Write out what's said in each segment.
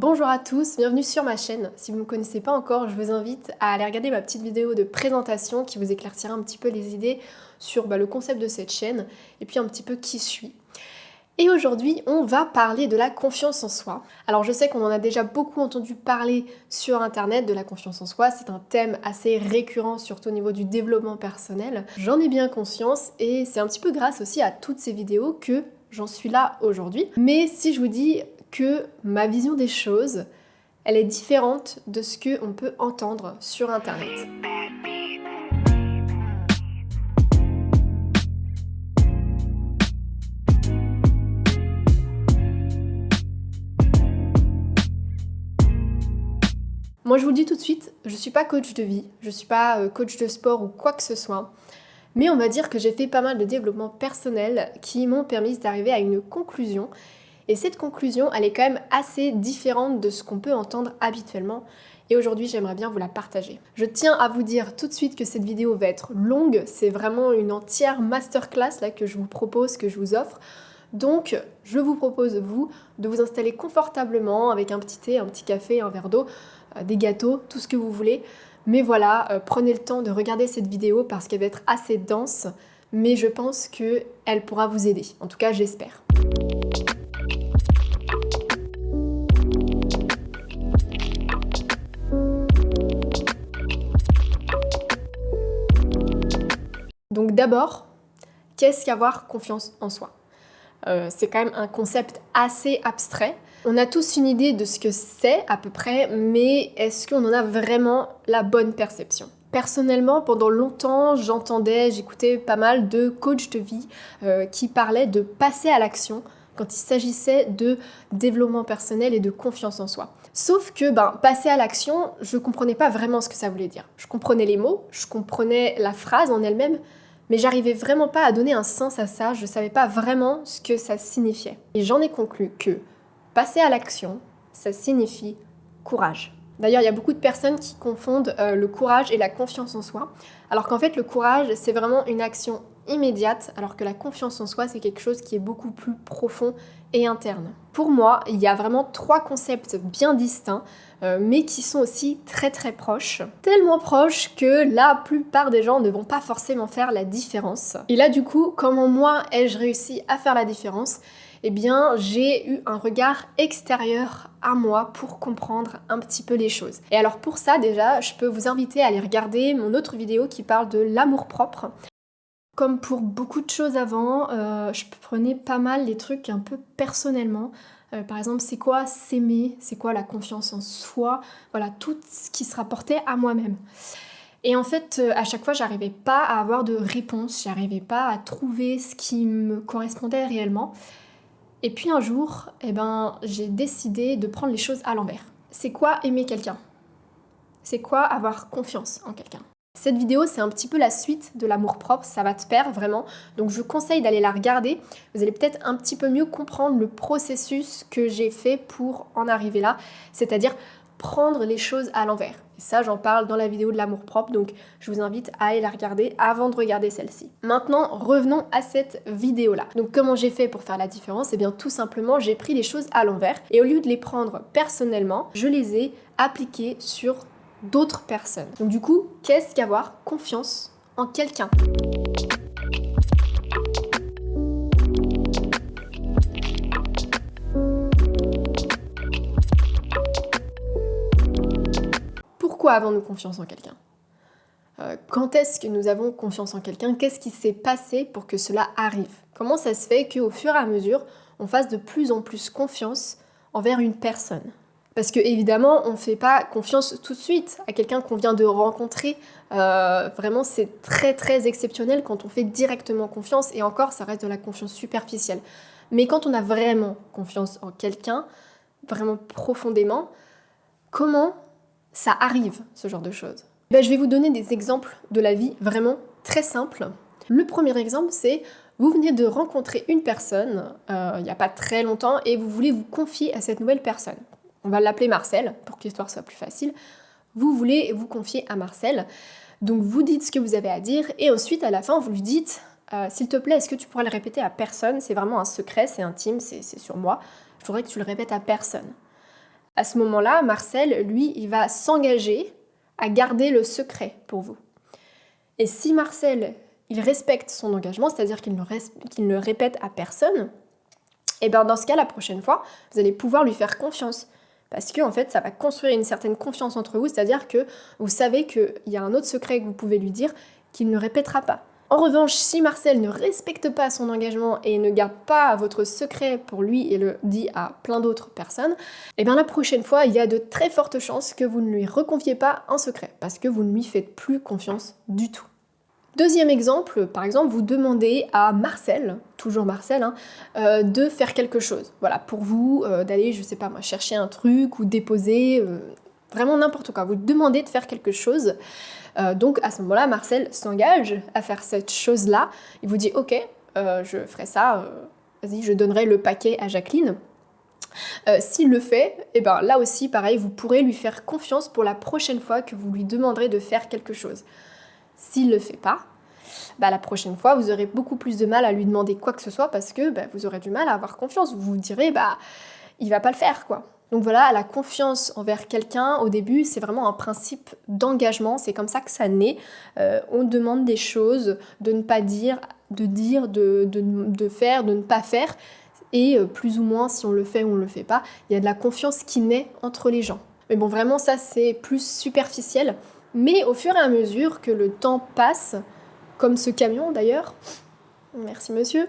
Bonjour à tous, bienvenue sur ma chaîne. Si vous ne me connaissez pas encore, je vous invite à aller regarder ma petite vidéo de présentation qui vous éclaircira un petit peu les idées sur le concept de cette chaîne et puis un petit peu qui je suis. Et aujourd'hui, on va parler de la confiance en soi. Alors je sais qu'on en a déjà beaucoup entendu parler sur internet de la confiance en soi, c'est un thème assez récurrent surtout au niveau du développement personnel. J'en ai bien conscience et c'est un petit peu grâce aussi à toutes ces vidéos que j'en suis là aujourd'hui. Mais si je vous dis que ma vision des choses, elle est différente de ce qu'on peut entendre sur internet. Moi je vous le dis tout de suite, je suis pas coach de vie, je suis pas coach de sport ou quoi que ce soit, mais on va dire que j'ai fait pas mal de développement personnel qui m'ont permis d'arriver à une conclusion. Et cette conclusion, elle est quand même assez différente de ce qu'on peut entendre habituellement. Et aujourd'hui, j'aimerais bien vous la partager. Je tiens à vous dire tout de suite que cette vidéo va être longue. C'est vraiment une entière masterclass là, que je vous propose, que je vous offre. Donc, je vous propose, vous, de vous installer confortablement avec un petit thé, un petit café, un verre d'eau, des gâteaux, tout ce que vous voulez. Mais voilà, prenez le temps de regarder cette vidéo parce qu'elle va être assez dense. Mais je pense qu'elle pourra vous aider. En tout cas, j'espère. Donc d'abord, qu'est-ce qu'avoir confiance en soi ? C'est quand même un concept assez abstrait. On a tous une idée de ce que c'est à peu près, mais est-ce qu'on en a vraiment la bonne perception ? Personnellement, pendant longtemps, j'écoutais pas mal de coachs de vie qui parlaient de passer à l'action quand il s'agissait de développement personnel et de confiance en soi. Sauf que passer à l'action, je comprenais pas vraiment ce que ça voulait dire. Je comprenais les mots, je comprenais la phrase en elle-même, mais j'arrivais vraiment pas à donner un sens à ça, je savais pas vraiment ce que ça signifiait. Et j'en ai conclu que passer à l'action, ça signifie courage. D'ailleurs, il y a beaucoup de personnes qui confondent le courage et la confiance en soi, alors qu'en fait le courage, c'est vraiment une action immédiate, alors que la confiance en soi, c'est quelque chose qui est beaucoup plus profond et interne. Pour moi, il y a vraiment trois concepts bien distincts, mais qui sont aussi très très proches. Tellement proches que la plupart des gens ne vont pas forcément faire la différence. Et là du coup, comment moi ai-je réussi à faire la différence ? Eh bien, j'ai eu un regard extérieur à moi pour comprendre un petit peu les choses. Et alors pour ça, déjà, je peux vous inviter à aller regarder mon autre vidéo qui parle de l'amour-propre. Comme pour beaucoup de choses avant, je prenais pas mal les trucs un peu personnellement. Par exemple, c'est quoi s'aimer, c'est quoi la confiance en soi, voilà, tout ce qui se rapportait à moi-même. Et en fait, à chaque fois, j'arrivais pas à avoir de réponse, j'arrivais pas à trouver ce qui me correspondait réellement. Et puis un jour, j'ai décidé de prendre les choses à l'envers. C'est quoi aimer quelqu'un ? C'est quoi avoir confiance en quelqu'un ? Cette vidéo, c'est un petit peu la suite de l'amour-propre, ça va te plaire vraiment. Donc je vous conseille d'aller la regarder. Vous allez peut-être un petit peu mieux comprendre le processus que j'ai fait pour en arriver là, c'est-à-dire prendre les choses à l'envers. Et ça, j'en parle dans la vidéo de l'amour-propre, donc je vous invite à aller la regarder avant de regarder celle-ci. Maintenant, revenons à cette vidéo-là. Donc comment j'ai fait pour faire la différence ? Eh bien tout simplement, j'ai pris les choses à l'envers et au lieu de les prendre personnellement, je les ai appliquées sur d'autres personnes. Donc du coup, qu'est-ce qu'avoir confiance en quelqu'un ? Pourquoi avons-nous confiance en quelqu'un ? Quand est-ce que nous avons confiance en quelqu'un ? Qu'est-ce qui s'est passé pour que cela arrive ? Comment ça se fait qu'au fur et à mesure, on fasse de plus en plus confiance envers une personne ? Parce que évidemment, on ne fait pas confiance tout de suite à quelqu'un qu'on vient de rencontrer. Vraiment, c'est très très exceptionnel quand on fait directement confiance. Et encore, ça reste de la confiance superficielle. Mais quand on a vraiment confiance en quelqu'un, vraiment profondément, comment ça arrive, ce genre de choses ? Je vais vous donner des exemples de la vie vraiment très simples. Le premier exemple, c'est vous venez de rencontrer une personne il n'y a pas très longtemps et vous voulez vous confier à cette nouvelle personne. On va l'appeler Marcel, pour que l'histoire soit plus facile. Vous voulez vous confier à Marcel, donc vous dites ce que vous avez à dire, et ensuite à la fin vous lui dites s'il te plaît, est-ce que tu pourrais le répéter à personne ? C'est vraiment un secret, c'est intime, c'est sur moi. Je voudrais que tu le répètes à personne. À ce moment-là, Marcel, lui, il va s'engager à garder le secret pour vous. Et si Marcel, il respecte son engagement, c'est-à-dire qu'il ne répète à personne, et bien dans ce cas, la prochaine fois, vous allez pouvoir lui faire confiance. Parce que en fait, ça va construire une certaine confiance entre vous, c'est-à-dire que vous savez qu'il y a un autre secret que vous pouvez lui dire qu'il ne répétera pas. En revanche, si Marcel ne respecte pas son engagement et ne garde pas votre secret pour lui et le dit à plein d'autres personnes, et bien la prochaine fois, il y a de très fortes chances que vous ne lui reconfiez pas un secret, parce que vous ne lui faites plus confiance du tout. Deuxième exemple, par exemple, vous demandez à Marcel, toujours Marcel, de faire quelque chose. Voilà, pour vous, d'aller, je sais pas moi, chercher un truc ou déposer, vraiment n'importe quoi. Vous demandez de faire quelque chose. Donc à ce moment-là, Marcel s'engage à faire cette chose-là. Il vous dit, ok, je ferai ça, vas-y, je donnerai le paquet à Jacqueline. S'il le fait, et ben là aussi, pareil, vous pourrez lui faire confiance pour la prochaine fois que vous lui demanderez de faire quelque chose. S'il ne le fait pas, la prochaine fois, vous aurez beaucoup plus de mal à lui demander quoi que ce soit parce que vous aurez du mal à avoir confiance. Vous vous direz, il va pas le faire, quoi. Donc voilà, la confiance envers quelqu'un, au début, c'est vraiment un principe d'engagement. C'est comme ça que ça naît. On demande des choses, de ne pas dire, de faire, de ne pas faire. Et plus ou moins, si on le fait ou on le fait pas, il y a de la confiance qui naît entre les gens. Mais bon, vraiment, ça, c'est plus superficiel. Mais au fur et à mesure que le temps passe, comme ce camion d'ailleurs, merci monsieur,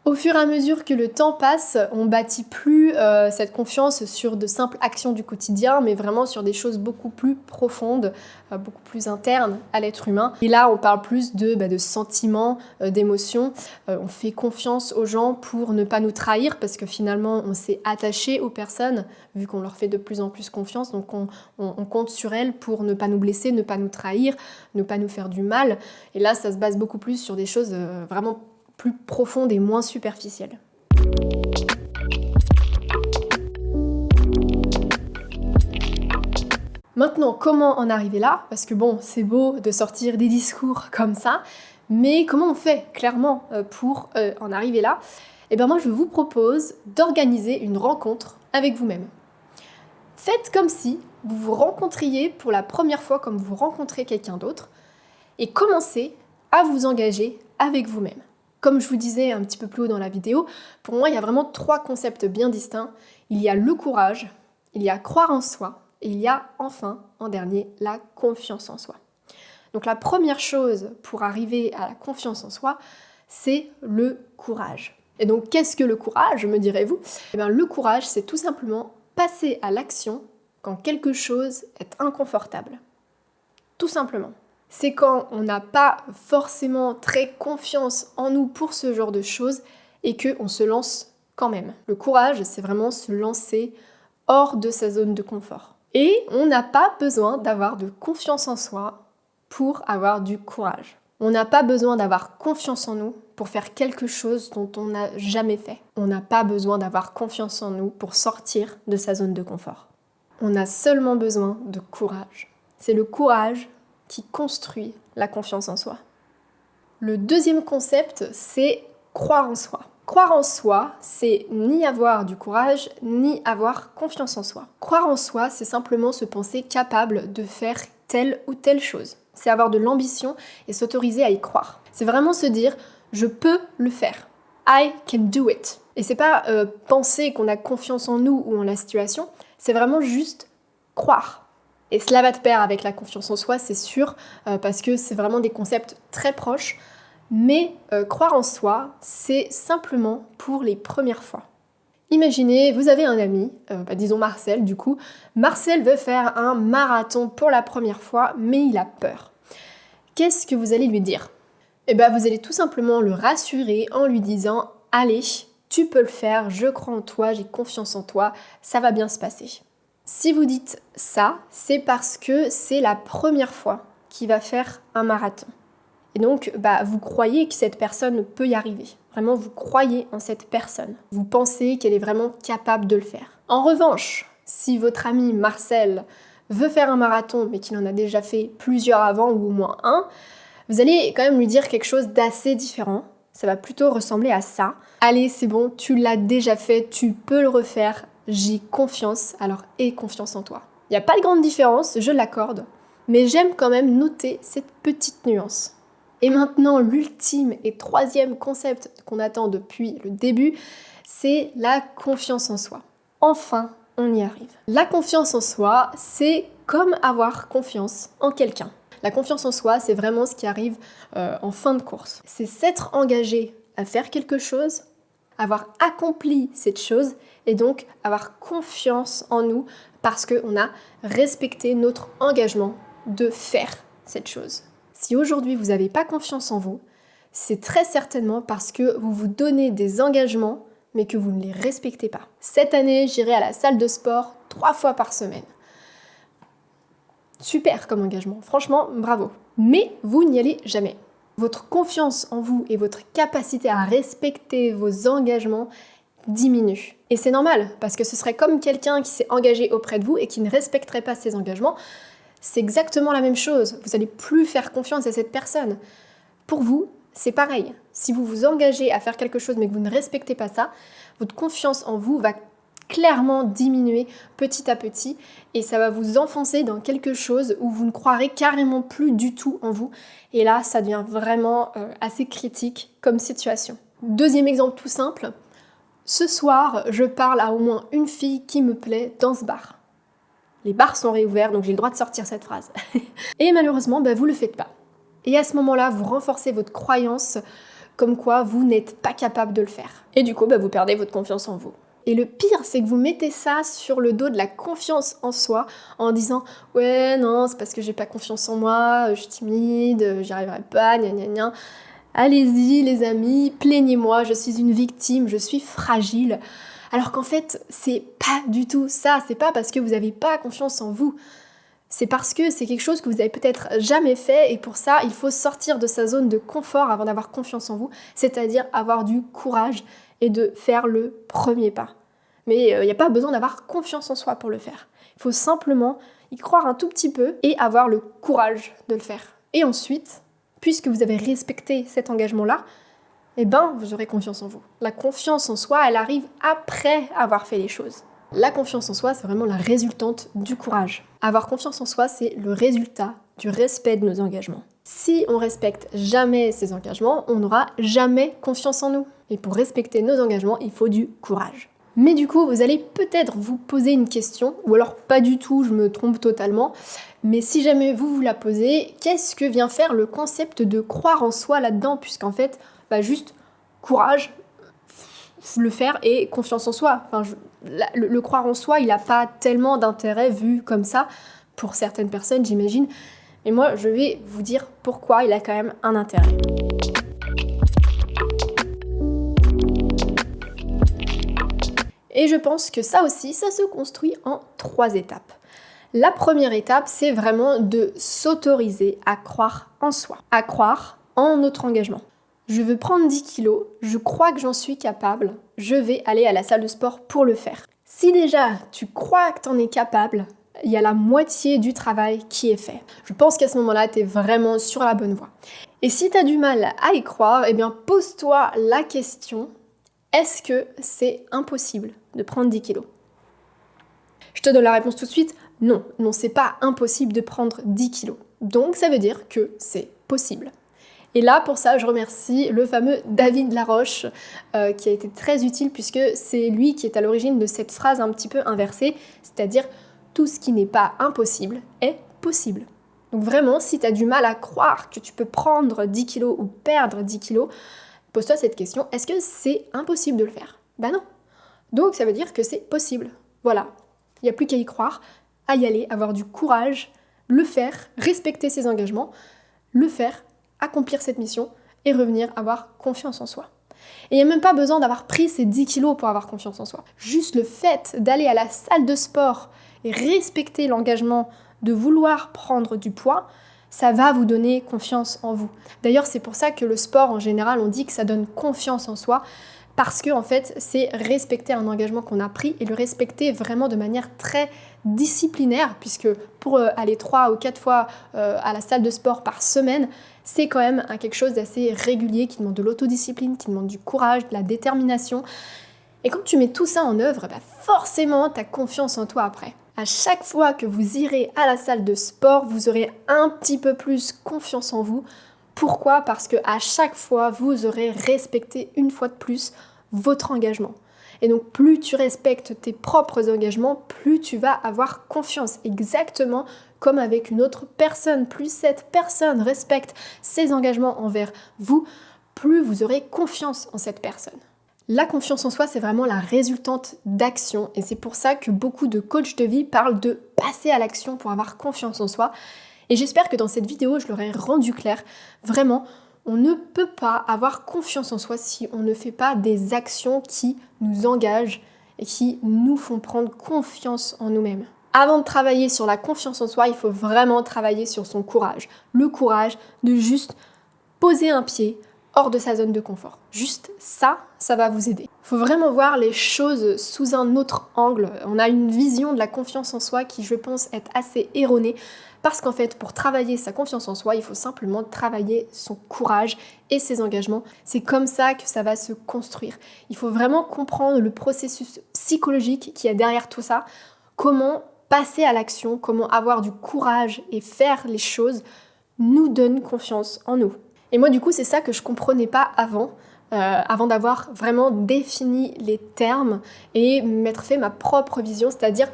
au fur et à mesure que le temps passe, on bâtit plus cette confiance sur de simples actions du quotidien, mais vraiment sur des choses beaucoup plus profondes, beaucoup plus internes à l'être humain. Et là, on parle plus de sentiments, d'émotions. On fait confiance aux gens pour ne pas nous trahir, parce que finalement, on s'est attaché aux personnes, vu qu'on leur fait de plus en plus confiance. Donc on compte sur elles pour ne pas nous blesser, ne pas nous trahir, ne pas nous faire du mal. Et là, ça se base beaucoup plus sur des choses vraiment plus profonde et moins superficielle. Maintenant, comment en arriver là? Parce que bon, c'est beau de sortir des discours comme ça, mais comment on fait clairement pour en arriver là? Eh bien moi, je vous propose d'organiser une rencontre avec vous-même. Faites comme si vous vous rencontriez pour la première fois comme vous rencontrez quelqu'un d'autre et commencez à vous engager avec vous-même. Comme je vous disais un petit peu plus haut dans la vidéo, pour moi, il y a vraiment 3 concepts bien distincts. Il y a le courage, il y a croire en soi, et il y a enfin, en dernier, la confiance en soi. Donc la première chose pour arriver à la confiance en soi, c'est le courage. Et donc qu'est-ce que le courage, me direz-vous? Eh bien le courage, c'est tout simplement passer à l'action quand quelque chose est inconfortable. Tout simplement. C'est quand on n'a pas forcément très confiance en nous pour ce genre de choses et qu'on se lance quand même. Le courage, c'est vraiment se lancer hors de sa zone de confort. Et on n'a pas besoin d'avoir de confiance en soi pour avoir du courage. On n'a pas besoin d'avoir confiance en nous pour faire quelque chose dont on n'a jamais fait. On n'a pas besoin d'avoir confiance en nous pour sortir de sa zone de confort. On a seulement besoin de courage. C'est le courage qui construit la confiance en soi. Le deuxième concept, c'est croire en soi. Croire en soi, c'est ni avoir du courage, ni avoir confiance en soi. Croire en soi, c'est simplement se penser capable de faire telle ou telle chose. C'est avoir de l'ambition et s'autoriser à y croire. C'est vraiment se dire, je peux le faire. I can do it. Et c'est pas penser qu'on a confiance en nous ou en la situation, c'est vraiment juste croire. Et cela va de pair avec la confiance en soi, c'est sûr, parce que c'est vraiment des concepts très proches. Mais croire en soi, c'est simplement pour les premières fois. Imaginez, vous avez un ami, disons Marcel du coup. Marcel veut faire un marathon pour la première fois, mais il a peur. Qu'est-ce que vous allez lui dire? Eh bien, vous allez tout simplement le rassurer en lui disant « Allez, tu peux le faire, je crois en toi, j'ai confiance en toi, ça va bien se passer ». Si vous dites ça, c'est parce que c'est la première fois qu'il va faire un marathon. Et donc, vous croyez que cette personne peut y arriver. Vraiment, vous croyez en cette personne. Vous pensez qu'elle est vraiment capable de le faire. En revanche, si votre ami Marcel veut faire un marathon, mais qu'il en a déjà fait plusieurs avant ou au moins un, vous allez quand même lui dire quelque chose d'assez différent. Ça va plutôt ressembler à ça. Allez, c'est bon, tu l'as déjà fait, tu peux le refaire. j'ai confiance, alors aie confiance en toi. Il n'y a pas de grande différence, je l'accorde, mais j'aime quand même noter cette petite nuance. Et maintenant, l'ultime et troisième concept qu'on attend depuis le début, c'est la confiance en soi. Enfin, on y arrive. La confiance en soi, c'est comme avoir confiance en quelqu'un. La confiance en soi, c'est vraiment ce qui arrive en fin de course. C'est s'être engagé à faire quelque chose, avoir accompli cette chose et donc avoir confiance en nous parce qu'on a respecté notre engagement de faire cette chose. Si aujourd'hui vous n'avez pas confiance en vous, c'est très certainement parce que vous vous donnez des engagements mais que vous ne les respectez pas. Cette année, j'irai à la salle de sport 3 fois par semaine. Super comme engagement, franchement, bravo. Mais vous n'y allez jamais. Votre confiance en vous et votre capacité à respecter vos engagements diminue. Et c'est normal, parce que ce serait comme quelqu'un qui s'est engagé auprès de vous et qui ne respecterait pas ses engagements. C'est exactement la même chose. Vous n'allez plus faire confiance à cette personne. Pour vous, c'est pareil. Si vous vous engagez à faire quelque chose mais que vous ne respectez pas ça, votre confiance en vous va clairement diminuer petit à petit et ça va vous enfoncer dans quelque chose où vous ne croirez carrément plus du tout en vous. Et là, ça devient vraiment assez critique comme situation. Deuxième exemple tout simple. Ce soir, je parle à au moins une fille qui me plaît dans ce bar. Les bars sont réouverts, donc j'ai le droit de sortir cette phrase. Et malheureusement, vous le faites pas. Et à ce moment-là, vous renforcez votre croyance comme quoi vous n'êtes pas capable de le faire. Et du coup, vous perdez votre confiance en vous. Et le pire, c'est que vous mettez ça sur le dos de la confiance en soi en disant « Ouais, non, c'est parce que j'ai pas confiance en moi, je suis timide, j'y arriverai pas, gna gna gna. » Allez-y les amis, plaignez-moi, je suis une victime, je suis fragile. Alors qu'en fait, c'est pas du tout ça, c'est pas parce que vous n'avez pas confiance en vous. C'est parce que c'est quelque chose que vous avez peut-être jamais fait et pour ça, il faut sortir de sa zone de confort avant d'avoir confiance en vous, c'est-à-dire avoir du courage et de faire le premier pas. Mais il n'y a pas besoin d'avoir confiance en soi pour le faire. Il faut simplement y croire un tout petit peu et avoir le courage de le faire. Et ensuite, puisque vous avez respecté cet engagement-là, vous aurez confiance en vous. La confiance en soi, elle arrive après avoir fait les choses. La confiance en soi, c'est vraiment la résultante du courage. Avoir confiance en soi, c'est le résultat du respect de nos engagements. Si on respecte jamais ces engagements, on n'aura jamais confiance en nous. Et pour respecter nos engagements, il faut du courage. Mais du coup, vous allez peut-être vous poser une question, ou alors pas du tout, je me trompe totalement, mais si jamais vous vous la posez, qu'est-ce que vient faire le concept de croire en soi là-dedans, puisqu'en fait, juste courage, le faire et confiance en soi. Le croire en soi, il n'a pas tellement d'intérêt vu comme ça, pour certaines personnes, j'imagine. Mais moi, je vais vous dire pourquoi il a quand même un intérêt. Et je pense que ça aussi, ça se construit en 3 étapes. La première étape, c'est vraiment de s'autoriser à croire en soi, à croire en notre engagement. Je veux prendre 10 kilos, je crois que j'en suis capable, je vais aller à la salle de sport pour le faire. Si déjà tu crois que t'en es capable, il y a la moitié du travail qui est fait. Je pense qu'à ce moment-là, tu es vraiment sur la bonne voie. Et si tu as du mal à y croire, pose-toi la question, est-ce que c'est impossible de prendre 10 kilos ? Je te donne la réponse tout de suite, non, c'est pas impossible de prendre 10 kilos. Donc ça veut dire que c'est possible. Et là, pour ça, je remercie le fameux David Laroche, qui a été très utile puisque c'est lui qui est à l'origine de cette phrase un petit peu inversée, c'est-à-dire « tout ce qui n'est pas impossible est possible ». Donc vraiment, si tu as du mal à croire que tu peux prendre 10 kilos ou perdre 10 kilos, pose-toi cette question, est-ce que c'est impossible de le faire ? Non. Donc ça veut dire que c'est possible. Voilà, il n'y a plus qu'à y croire, à y aller, avoir du courage, le faire, respecter ses engagements, le faire, accomplir cette mission et revenir avoir confiance en soi. Et il n'y a même pas besoin d'avoir pris ces 10 kilos pour avoir confiance en soi. Juste le fait d'aller à la salle de sport et respecter l'engagement de vouloir prendre du poids, ça va vous donner confiance en vous. D'ailleurs, c'est pour ça que le sport, en général, on dit que ça donne confiance en soi, parce que en fait, c'est respecter un engagement qu'on a pris et le respecter vraiment de manière très disciplinaire, puisque pour aller 3 ou 4 fois à la salle de sport par semaine, c'est quand même quelque chose d'assez régulier, qui demande de l'autodiscipline, qui demande du courage, de la détermination. Et quand tu mets tout ça en œuvre, forcément, tu as confiance en toi après. À chaque fois que vous irez à la salle de sport, vous aurez un petit peu plus confiance en vous. Pourquoi ? Parce que à chaque fois, vous aurez respecté une fois de plus votre engagement. Et donc, plus tu respectes tes propres engagements, plus tu vas avoir confiance. Exactement comme avec une autre personne. Plus cette personne respecte ses engagements envers vous, plus vous aurez confiance en cette personne. La confiance en soi, c'est vraiment la résultante d'action. Et c'est pour ça que beaucoup de coachs de vie parlent de passer à l'action pour avoir confiance en soi. Et j'espère que dans cette vidéo, je leur ai rendu clair. Vraiment, on ne peut pas avoir confiance en soi si on ne fait pas des actions qui nous engagent et qui nous font prendre confiance en nous-mêmes. Avant de travailler sur la confiance en soi, il faut vraiment travailler sur son courage. Le courage de juste poser un pied hors de sa zone de confort. Juste ça va vous aider. Il faut vraiment voir les choses sous un autre angle. On a une vision de la confiance en soi qui, je pense, est assez erronée. Parce qu'en fait, pour travailler sa confiance en soi, il faut simplement travailler son courage et ses engagements. C'est comme ça que ça va se construire. Il faut vraiment comprendre le processus psychologique qui est derrière tout ça. Comment passer à l'action, comment avoir du courage et faire les choses nous donne confiance en nous. Et moi, du coup, c'est ça que je comprenais pas avant d'avoir vraiment défini les termes et m'être fait ma propre vision, c'est-à-dire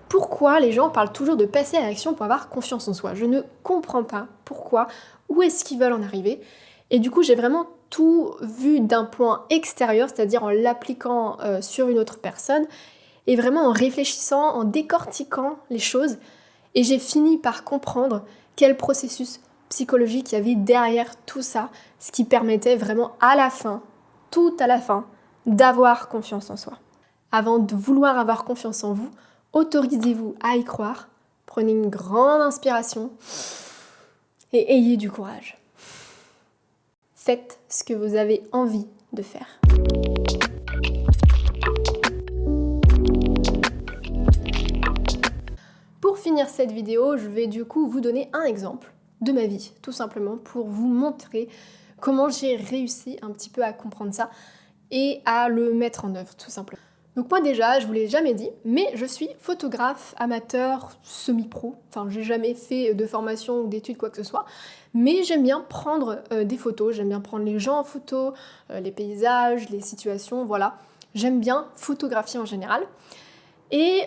pourquoi les gens parlent toujours de passer à l'action pour avoir confiance en soi. Je ne comprends pas pourquoi, où est-ce qu'ils veulent en arriver. Et du coup, j'ai vraiment tout vu d'un point extérieur, c'est-à-dire en l'appliquant sur une autre personne et vraiment en réfléchissant, en décortiquant les choses. Et j'ai fini par comprendre quel processus psychologique il y avait derrière tout ça, ce qui permettait vraiment à la fin, tout à la fin, d'avoir confiance en soi. Avant de vouloir avoir confiance en vous, autorisez-vous à y croire, prenez une grande inspiration et ayez du courage. Faites ce que vous avez envie de faire. Pour finir cette vidéo, je vais du coup vous donner un exemple de ma vie, tout simplement, pour vous montrer comment j'ai réussi un petit peu à comprendre ça et à le mettre en œuvre, tout simplement. Donc moi déjà, je vous l'ai jamais dit, mais je suis photographe amateur semi-pro. Enfin, j'ai jamais fait de formation ou d'études, quoi que ce soit. Mais j'aime bien prendre des photos, j'aime bien prendre les gens en photo, les paysages, les situations, voilà. J'aime bien photographier en général. Et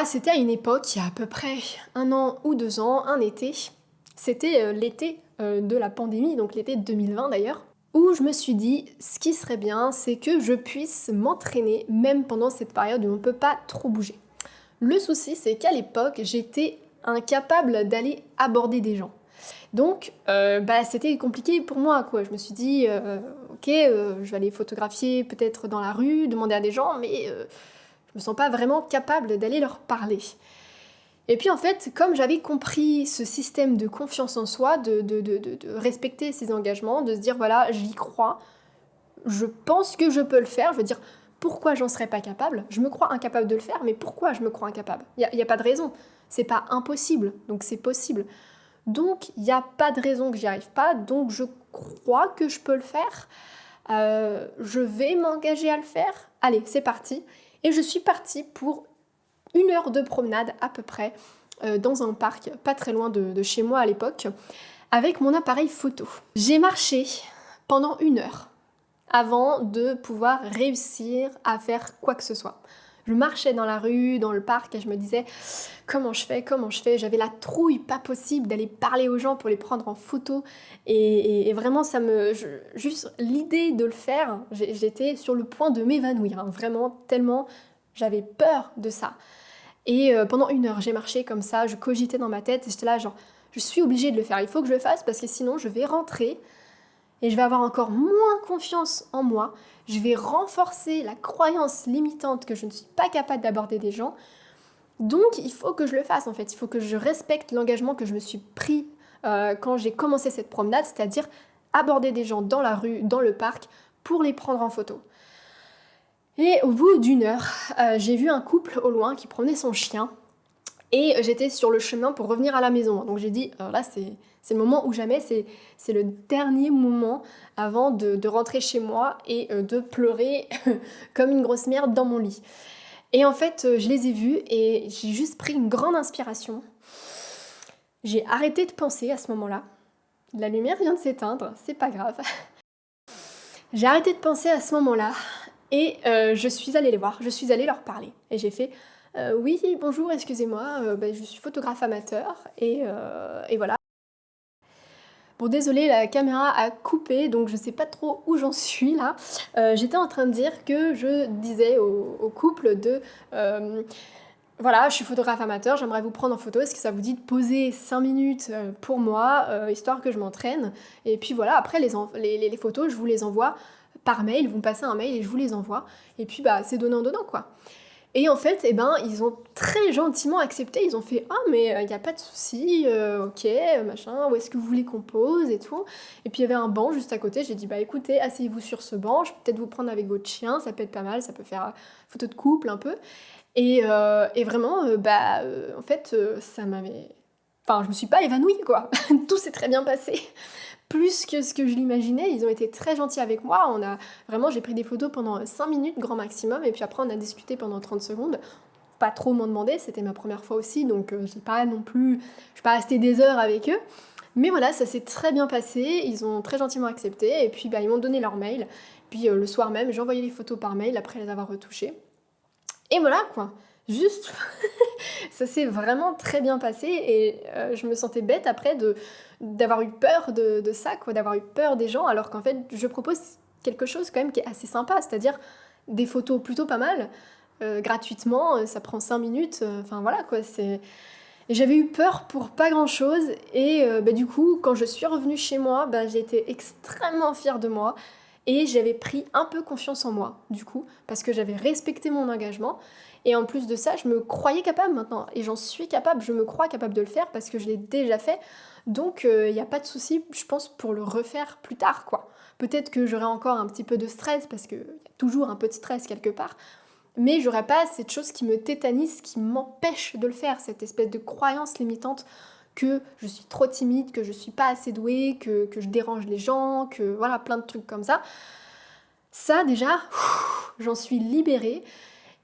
c'était à une époque, il y a à peu près 1 an ou 2 ans, un été. C'était l'été de la pandémie, donc l'été 2020 d'ailleurs, où je me suis dit, ce qui serait bien, c'est que je puisse m'entraîner, même pendant cette période où on ne peut pas trop bouger. Le souci, c'est qu'à l'époque, j'étais incapable d'aller aborder des gens. Donc, c'était compliqué pour moi, quoi. Je me suis dit, je vais aller photographier peut-être dans la rue, demander à des gens, mais je me sens pas vraiment capable d'aller leur parler. Et puis en fait, comme j'avais compris ce système de confiance en soi, de respecter ses engagements, de se dire voilà, j'y crois, je pense que je peux le faire, je veux dire, pourquoi j'en serais pas capable ? Je me crois incapable de le faire, mais pourquoi je me crois incapable ? Il n'y a pas de raison, c'est pas impossible, donc c'est possible. Donc il n'y a pas de raison que j'y arrive pas, donc je crois que je peux le faire, je vais m'engager à le faire, allez, c'est parti. Et je suis partie pour 1 heure de promenade à peu près dans un parc pas très loin de chez moi à l'époque avec mon appareil photo. J'ai marché pendant 1 heure avant de pouvoir réussir à faire quoi que ce soit. Je marchais dans la rue, dans le parc et je me disais comment je fais ? J'avais la trouille pas possible d'aller parler aux gens pour les prendre en photo et vraiment juste l'idée de le faire, j'étais sur le point de m'évanouir, vraiment tellement j'avais peur de ça. Et pendant 1 heure, j'ai marché comme ça, je cogitais dans ma tête et j'étais là genre, je suis obligée de le faire, il faut que je le fasse parce que sinon je vais rentrer et je vais avoir encore moins confiance en moi, je vais renforcer la croyance limitante que je ne suis pas capable d'aborder des gens. Donc il faut que je le fasse en fait, il faut que je respecte l'engagement que je me suis pris quand j'ai commencé cette promenade, c'est-à-dire aborder des gens dans la rue, dans le parc, pour les prendre en photo. Et au bout d'1 heure, j'ai vu un couple au loin qui promenait son chien. Et j'étais sur le chemin pour revenir à la maison. Donc j'ai dit, là c'est le moment ou jamais, c'est le dernier moment avant de rentrer chez moi et de pleurer comme une grosse merde dans mon lit. Et en fait, je les ai vus et j'ai juste pris une grande inspiration. J'ai arrêté de penser à ce moment-là. La lumière vient de s'éteindre, c'est pas grave. J'ai arrêté de penser à ce moment-là et je suis allée les voir, je suis allée leur parler. Et j'ai fait oui, bonjour, excusez-moi, je suis photographe amateur et voilà. Bon, désolée, la caméra a coupé, donc je sais pas trop où j'en suis là. J'étais en train de dire que je disais au couple de voilà, je suis photographe amateur, j'aimerais vous prendre en photo, est-ce que ça vous dit de poser 5 minutes pour moi, histoire que je m'entraîne. Et puis voilà, après les photos, je vous les envoie par mail, vous me passez un mail et je vous les envoie. Et puis bah c'est donnant-donnant quoi. Et en fait, eh ben, ils ont très gentiment accepté, ils ont fait « Ah mais il n'y a pas de souci, ok, machin, où est-ce que vous voulez qu'on pose et tout ?» Et puis il y avait un banc juste à côté, j'ai dit « Bah écoutez, asseyez-vous sur ce banc, je peux peut-être vous prendre avec votre chien, ça peut être pas mal, ça peut faire photo de couple un peu. » Et vraiment, en fait, ça m'avait... Enfin, je me suis pas évanouie, quoi. Tout s'est très bien passé. Plus que ce que je l'imaginais, ils ont été très gentils avec moi. Vraiment, j'ai pris des photos pendant 5 minutes, grand maximum, et puis après, on a discuté pendant 30 secondes. Pas trop m'en demander, c'était ma première fois aussi, donc j'ai pas non plus... Je suis pas restée des heures avec eux. Mais voilà, ça s'est très bien passé, ils ont très gentiment accepté, et puis ils m'ont donné leur mail. Puis le soir même, j'ai envoyé les photos par mail après les avoir retouchées. Et voilà quoi, juste, ça s'est vraiment très bien passé et je me sentais bête après d'avoir eu peur de ça, quoi, d'avoir eu peur des gens, alors qu'en fait je propose quelque chose quand même qui est assez sympa, c'est-à-dire des photos plutôt pas mal, gratuitement, ça prend 5 minutes, enfin voilà quoi, c'est... Et j'avais eu peur pour pas grand-chose et du coup, quand je suis revenue chez moi, j'ai été extrêmement fière de moi et j'avais pris un peu confiance en moi, du coup, parce que j'avais respecté mon engagement et en plus de ça, je me croyais capable maintenant et j'en suis capable, je me crois capable de le faire parce que je l'ai déjà fait. Donc il n'y a pas de souci, je pense, pour le refaire plus tard, quoi. Peut-être que j'aurai encore un petit peu de stress parce qu'il y a toujours un peu de stress quelque part, mais j'aurais pas cette chose qui me tétanise, qui m'empêche de le faire, cette espèce de croyance limitante que je suis trop timide, que je suis pas assez douée, que je dérange les gens, que voilà, plein de trucs comme ça. Ça déjà, j'en suis libérée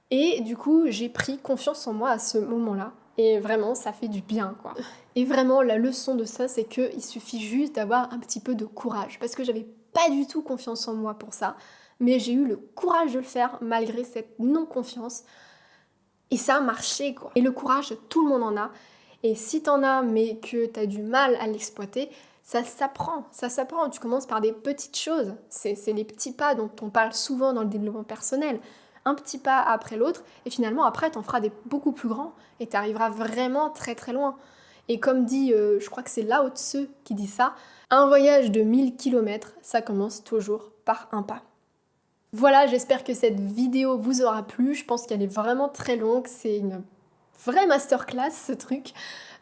et du coup j'ai pris confiance en moi à ce moment-là. Et vraiment, ça fait du bien, quoi. Et vraiment, la leçon de ça, c'est qu'il suffit juste d'avoir un petit peu de courage. Parce que j'avais pas du tout confiance en moi pour ça. Mais j'ai eu le courage de le faire malgré cette non-confiance. Et ça a marché, quoi. Et le courage, tout le monde en a. Et si t'en as, mais que t'as du mal à l'exploiter, ça s'apprend, ça s'apprend. Tu commences par des petites choses. C'est les petits pas dont on parle souvent dans le développement personnel. Un petit pas après l'autre, et finalement, après, t'en feras des beaucoup plus grands, et t'arriveras vraiment très très loin. Et comme dit, je crois que c'est Lao Tzu qui dit ça, un voyage de 1000 km, ça commence toujours par un pas. Voilà, j'espère que cette vidéo vous aura plu. Je pense qu'elle est vraiment très longue. C'est une vraie masterclass, ce truc.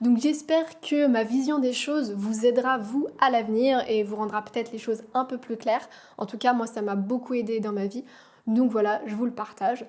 Donc j'espère que ma vision des choses vous aidera, vous, à l'avenir et vous rendra peut-être les choses un peu plus claires. En tout cas, moi, ça m'a beaucoup aidé dans ma vie. Donc voilà, je vous le partage.